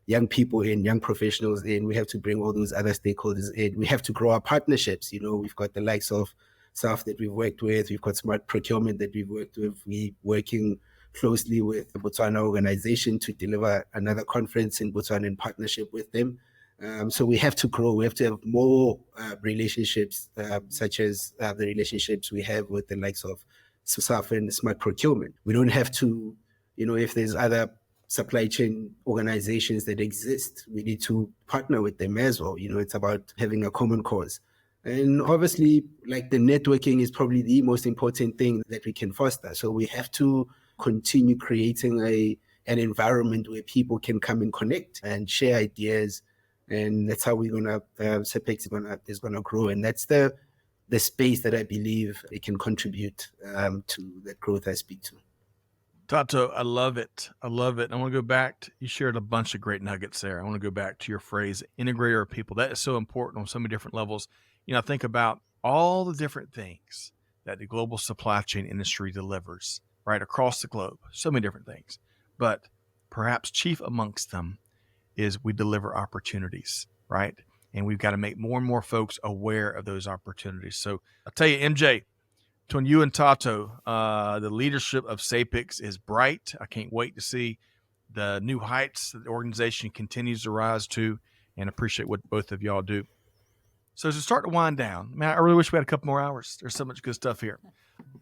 young people in, young professionals in. We have to bring all those other stakeholders in. We have to grow our partnerships. We've got the likes of SAF that we've worked with. We've got smart procurement that we've worked with. We're working closely with the Botswana organization to deliver another conference in Botswana in partnership with them. So we have to grow. We have to have more relationships, such as the relationships we have with the likes of SAF and smart procurement. We don't have to, if there's other supply chain organizations that exist, we need to partner with them as well. It's about having a common cause. And obviously, like, the networking is probably the most important thing that we can foster. So we have to continue creating an environment where people can come and connect and share ideas. And that's how SAPIX is gonna grow. And that's the space that I believe it can contribute to that growth I speak to. Thato, I love it. I want to go back you shared a bunch of great nuggets there. I want to go back to your phrase, integrator of people. That is so important on so many different levels. Think about all the different things that the global supply chain industry delivers, right, across the globe. So many different things. But perhaps chief amongst them is we deliver opportunities, right? And we've got to make more and more folks aware of those opportunities. So I'll tell you, MJ, between you and Thato, the leadership of SAPIX is bright. I can't wait to see the new heights that the organization continues to rise to, and appreciate what both of y'all do. So as we start to wind down, man, I really wish we had a couple more hours. There's so much good stuff here.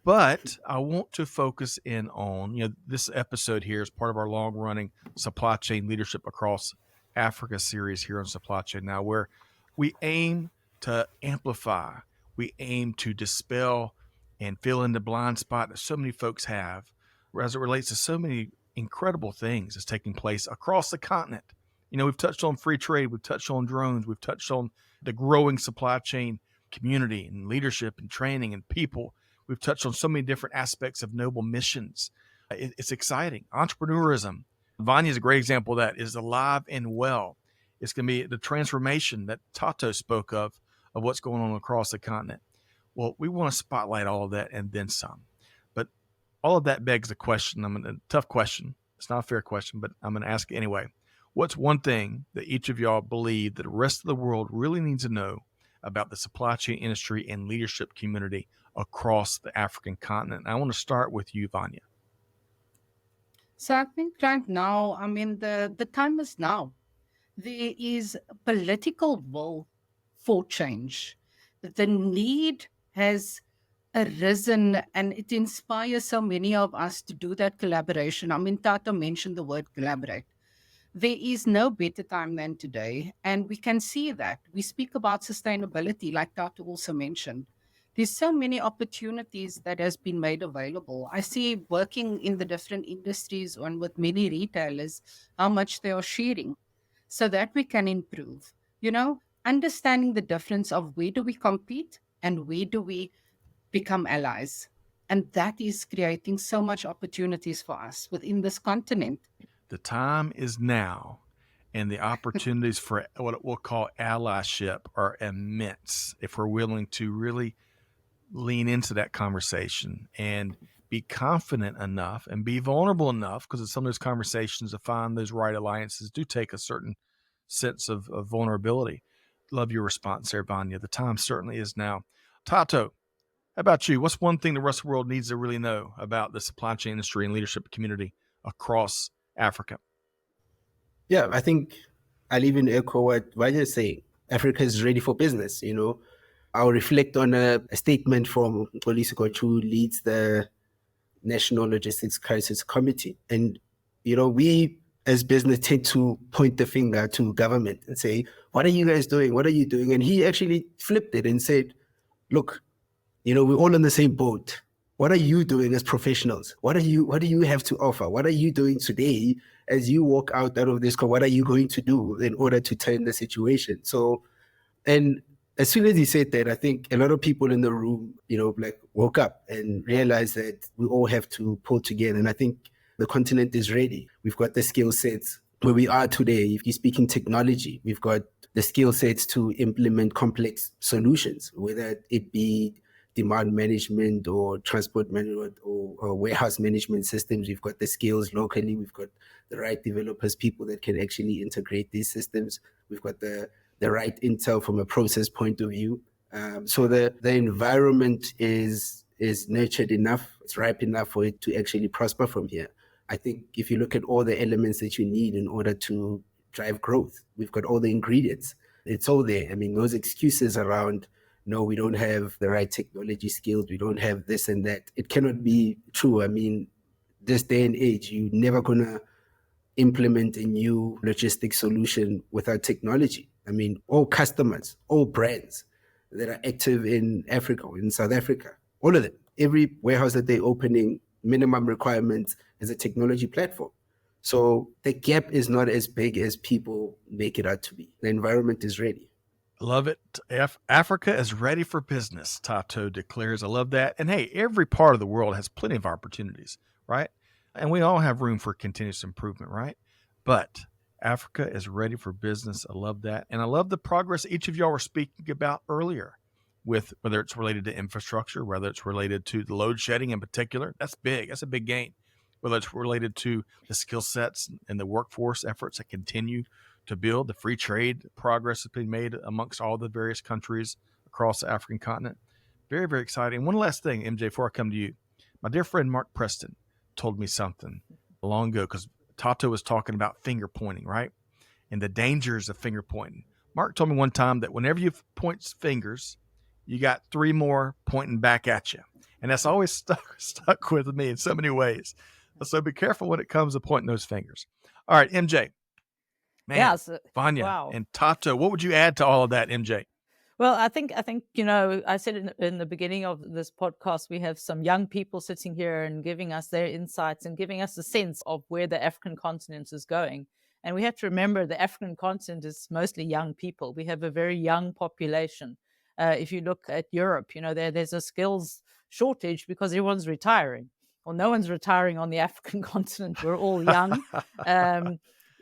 But I want to focus in on, this episode here is part of our long-running Supply Chain Leadership Across Africa series here on Supply Chain Now, where we aim to amplify, we aim to dispel and fill in the blind spot that so many folks have as it relates to so many incredible things that's taking place across the continent. We've touched on free trade, we've touched on drones, we've touched on the growing supply chain community and leadership and training and people. We've touched on so many different aspects of noble missions. It's exciting. Entrepreneurism, Vanya is a great example of that, is alive and well. It's going to be the transformation that Thato spoke of what's going on across the continent. Well, we want to spotlight all of that and then some. But all of that begs the question, a tough question. It's not a fair question, but I'm going to ask it anyway. What's one thing that each of y'all believe that the rest of the world really needs to know about the supply chain industry and leadership community across the African continent? I want to start with you, Vanya. So I think right now, the time is now. There is political will for change. The need has arisen, and it inspires so many of us to do that collaboration. Thato mentioned the word collaborate. There is no better time than today, and we can see that. We speak about sustainability, like Thato also mentioned. There's so many opportunities that has been made available. I see working in the different industries and with many retailers, how much they are sharing so that we can improve. Understanding the difference of where do we compete and where do we become allies. And that is creating so much opportunities for us within this continent. The time is now, and the opportunities for what we'll call allyship are immense if we're willing to really lean into that conversation and be confident enough and be vulnerable enough, because some of those conversations to find those right alliances do take a certain sense of vulnerability. Love your response there, Vanya. The time certainly is now. Thato, how about you? What's one thing the rest of the world needs to really know about the supply chain industry and leadership community across Africa? Yeah, I think I'll even echo what Vanya is saying. Africa is ready for business. I'll reflect on a statement from Polisiko, who leads the National Logistics Crisis Committee. And, we as business tend to point the finger to government and say, what are you guys doing? What are you doing? And he actually flipped it and said, look, we're all in the same boat. What are you doing as professionals? What do you have to offer? What are you doing today as you walk out of this? What are you going to do in order to turn the situation? So, and as soon as he said that, I think a lot of people in the room, woke up and realized that we all have to pull together. And I think the continent is ready. We've got the skill sets where we are today. If you're speaking technology, we've got the skill sets to implement complex solutions, whether it be demand management or transport management or warehouse management systems. We've got the skills locally. We've got the right developers, people that can actually integrate these systems. We've got the right intel from a process point of view. So the environment is nurtured enough, it's ripe enough for it to actually prosper from here. I think if you look at all the elements that you need in order to drive growth, we've got all the ingredients. It's all there. Those excuses around, no, we don't have the right technology skills, we don't have this and that, it cannot be true. This day and age, you're never going to implement a new logistics solution without technology. All customers, all brands that are active in Africa or in South Africa, all of them, every warehouse that they're opening, minimum requirements is a technology platform. So the gap is not as big as people make it out to be. The environment is ready. Love it. Africa is ready for business, Thato declares. I love that. And hey, every part of the world has plenty of opportunities, right? And we all have room for continuous improvement, right? But Africa is ready for business. I love that. And I love the progress each of y'all were speaking about earlier, with whether it's related to infrastructure, whether it's related to the load shedding in particular. That's big. That's a big gain. Whether it's related to the skill sets and the workforce efforts that continue to build the free trade progress that's been made amongst all the various countries across the African continent. Very, very exciting. One last thing, MJ, before I come to you. My dear friend Mark Preston told me something long ago because Thato was talking about finger pointing, right? And the dangers of finger pointing. Mark told me one time that whenever you point fingers, you got 3 more pointing back at you. And that's always stuck with me in so many ways. So be careful when it comes to pointing those fingers. All right, MJ. Man, Yeah, so, Vanya wow. and Thato, what would you add to all of that, MJ? Well, I think I said in the beginning of this podcast, we have some young people sitting here and giving us their insights and giving us a sense of where the African continent is going. And we have to remember the African continent is mostly young people. We have a very young population. If you look at Europe, there's a skills shortage because everyone's retiring. Well, no one's retiring on the African continent. We're all young.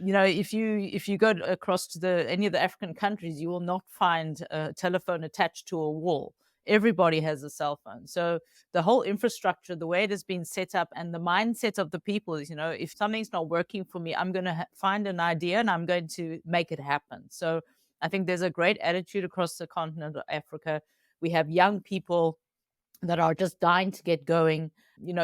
If you go across to any of the African countries, you will not find a telephone attached to a wall. Everybody has a cell phone. So the whole infrastructure, the way it has been set up, and the mindset of the people is, if something's not working for me, I'm going to find an idea and I'm going to make it happen. So I think there's a great attitude across the continent of Africa. We have young people that are just dying to get going.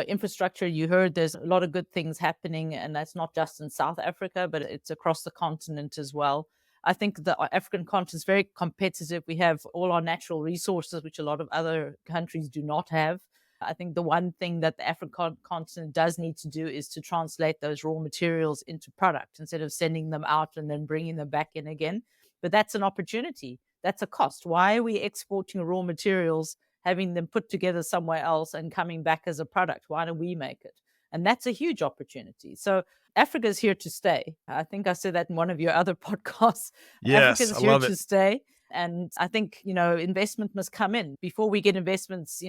Infrastructure, you heard there's a lot of good things happening, and that's not just in South Africa, but it's across the continent as well. I think the African continent is very competitive. We have all our natural resources, which a lot of other countries do not have. I think the one thing that the African continent does need to do is to translate those raw materials into product instead of sending them out and then bringing them back in again. But that's an opportunity. That's a cost. Why are we exporting raw materials, having them put together somewhere else and coming back as a product? Why don't we make it? And that's a huge opportunity. So Africa is here to stay. I think I said that in one of your other podcasts. Yes, Africa is I here love to it. stay. And I think, investment must come in before we get investments,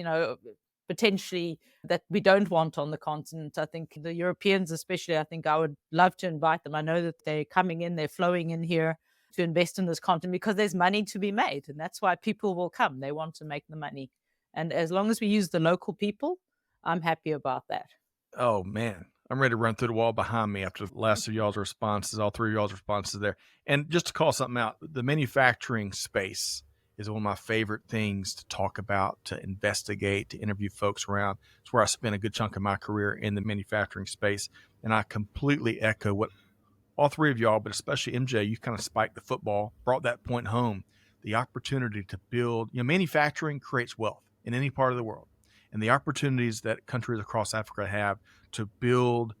potentially that we don't want on the continent. I think the Europeans, especially, I think I would love to invite them. I know that they're coming in, they're flowing in here to invest in this continent because there's money to be made. And that's why people will come. They want to make the money. And as long as we use the local people, I'm happy about that. Oh, man. I'm ready to run through the wall behind me after the last of y'all's responses, all 3 of y'all's responses there. And just to call something out, the manufacturing space is one of my favorite things to talk about, to investigate, to interview folks around. It's where I spent a good chunk of my career, in the manufacturing space. And I completely echo what all 3 of y'all, but especially MJ, you kind of spiked the football, brought that point home. The opportunity to build, manufacturing creates wealth in any part of the world. And the opportunities that countries across Africa have to build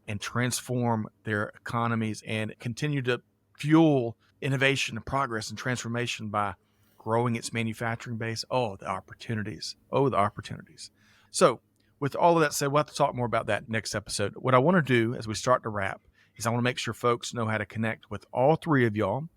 and transform their economies and continue to fuel innovation and progress and transformation by growing its manufacturing base. Oh, the opportunities. Oh, the opportunities. So with all of that said, we'll have to talk more about that next episode. What I want to do as we start to wrap is I want to make sure folks know how to connect with all 3 of y'all.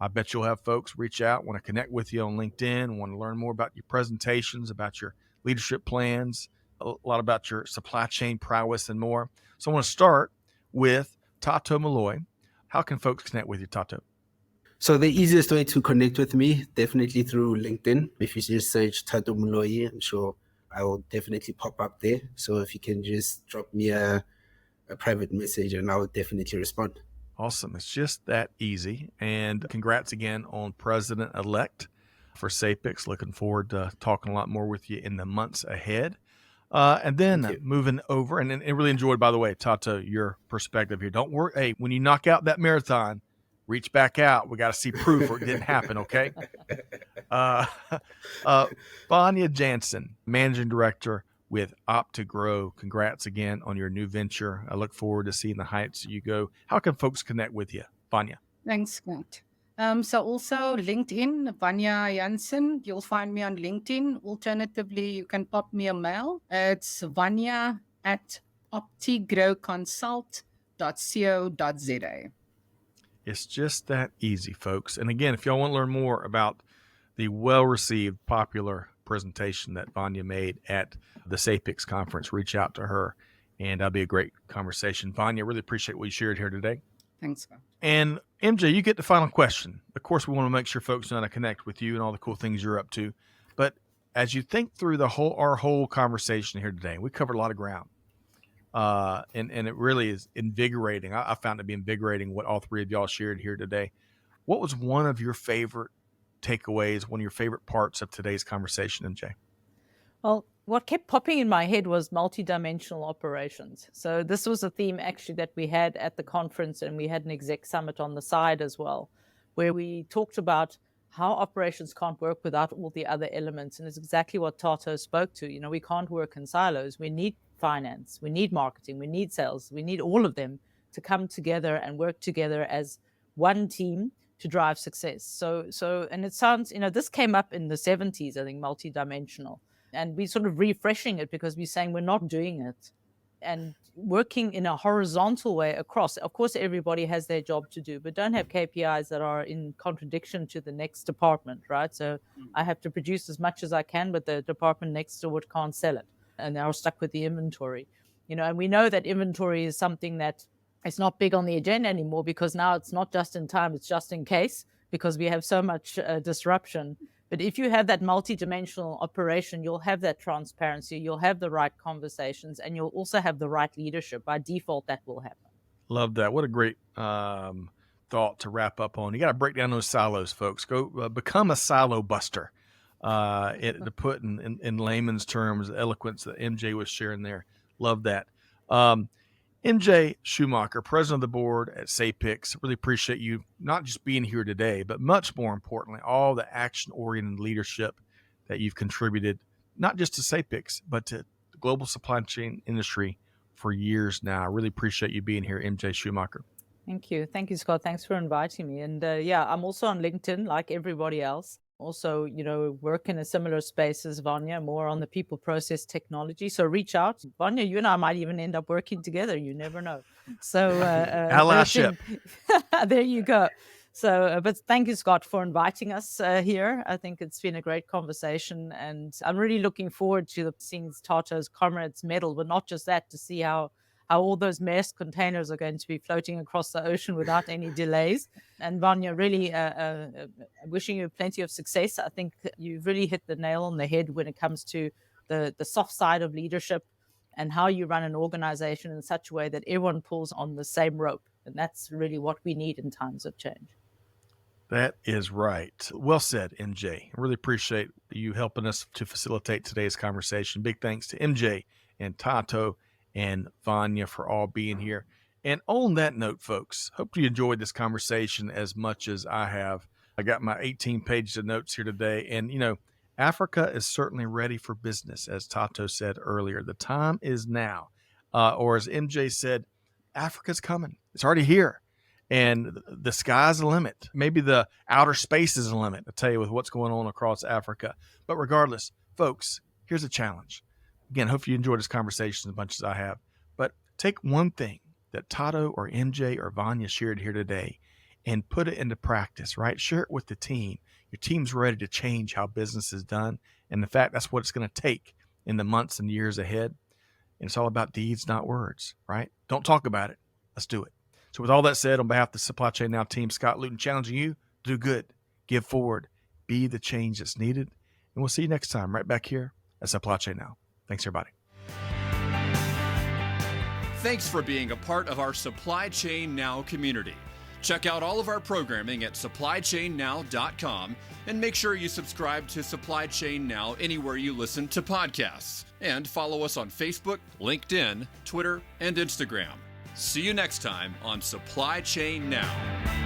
I bet you'll have folks reach out, want to connect with you on LinkedIn, want to learn more about your presentations, about your leadership plans, a lot about your supply chain prowess and more. So I want to start with Thato Moloi. How can folks connect with you, Thato? So the easiest way to connect with me, definitely through LinkedIn. If you just search Thato Moloi, I'm sure I will definitely pop up there. So if you can just drop me a private message, and I will definitely respond. Awesome. It's just that easy. And congrats again on President-elect for SAPICS. Looking forward to talking a lot more with you in the months ahead. And then moving over, and I really enjoyed, by the way, Thato, your perspective here. Don't worry. Hey, when you knock out that marathon, reach back out. We got to see proof or it didn't happen, okay? Vanya Jansen, Managing Director with Optigrow. Congrats again on your new venture. I look forward to seeing the heights you go. How can folks connect with you, Vanya? Thanks, Scott. So also LinkedIn, Vanya Jansen. You'll find me on LinkedIn. Alternatively, you can pop me a mail. It's vanya@optigrowconsult.co.za. It's just that easy, folks. And again, if y'all want to learn more about the well-received, popular presentation that Vanya made at the SAPICS conference, reach out to her, and that'll be a great conversation. Vanya, really appreciate what you shared here today. Thanks, Scott. And MJ, you get the final question. Of course, we want to make sure folks know how to connect with you and all the cool things you're up to. But as you think through our whole conversation here today, we covered a lot of ground. And it really is invigorating. I found it to be invigorating what all three of y'all shared here today. What was one of your favorite takeaways, one of your favorite parts of today's conversation, MJ? Well, what kept popping in my head was multidimensional operations. So this was a theme actually that we had at the conference, and we had an exec summit on the side as well, where we talked about how operations can't work without all the other elements. And it's exactly what Thato spoke to. We can't work in silos. We need finance, we need marketing, we need sales, we need all of them to come together and work together as one team to drive success. So, and it sounds, this came up in the 70s, I think, multidimensional. And we're sort of refreshing it because we're saying we're not doing it and working in a horizontal way across. Of course, everybody has their job to do, but don't have KPIs that are in contradiction to the next department, right? So I have to produce as much as I can, but the department next to it can't sell it. And they're stuck with the inventory. And we know that inventory is something that is not big on the agenda anymore, because now it's not just in time, it's just in case, because we have so much disruption. But if you have that multidimensional operation, you'll have that transparency, you'll have the right conversations, and you'll also have the right leadership. By default, that will happen. Love that. What a great thought to wrap up on. You got to break down those silos, folks. Go become a silo buster. To put in layman's terms, the eloquence that MJ was sharing there. Love that. MJ Schoemaker, president of the board at SAPIX, really appreciate you not just being here today, but much more importantly, all the action-oriented leadership that you've contributed, not just to SAPIX, but to the global supply chain industry for years now. I really appreciate you being here, MJ Schoemaker. Thank you. Thank you, Scott. Thanks for inviting me. And I'm also on LinkedIn like everybody else. Also, work in a similar space as Vanya, more on the people process technology. So reach out. Vanya, you and I might even end up working together. You never know. So allyship. There you go. So, but thank you, Scott, for inviting us here. I think it's been a great conversation, and I'm really looking forward to seeing Thato's Comrades Medal, but not just that, to see how all those Maersk containers are going to be floating across the ocean without any delays. And Vanya, really wishing you plenty of success. I think you've really hit the nail on the head when it comes to the soft side of leadership and how you run an organization in such a way that everyone pulls on the same rope. And that's really what we need in times of change. That is right. Well said, MJ. I really appreciate you helping us to facilitate today's conversation. Big thanks to MJ and Thato and Vanya for all being here. And on that note, folks, hope you enjoyed this conversation as much as I have. I got my 18 pages of notes here today. And, Africa is certainly ready for business, as Thato said earlier. The time is now. Or as MJ said, Africa's coming. It's already here. And the sky's the limit. Maybe the outer space is the limit, I tell you, with what's going on across Africa. But regardless, folks, here's a challenge. Again, I hope you enjoyed this conversation as much as I have. But take one thing that Thato or MJ or Vanya shared here today and put it into practice, right? Share it with the team. Your team's ready to change how business is done. And in fact, that's what it's going to take in the months and years ahead. And it's all about deeds, not words, right? Don't talk about it. Let's do it. So with all that said, on behalf of the Supply Chain Now team, Scott Luton challenging you to do good, give forward, be the change that's needed. And we'll see you next time right back here at Supply Chain Now. Thanks, everybody. Thanks for being a part of our Supply Chain Now community. Check out all of our programming at supplychainnow.com and make sure you subscribe to Supply Chain Now anywhere you listen to podcasts. And follow us on Facebook, LinkedIn, Twitter, and Instagram. See you next time on Supply Chain Now.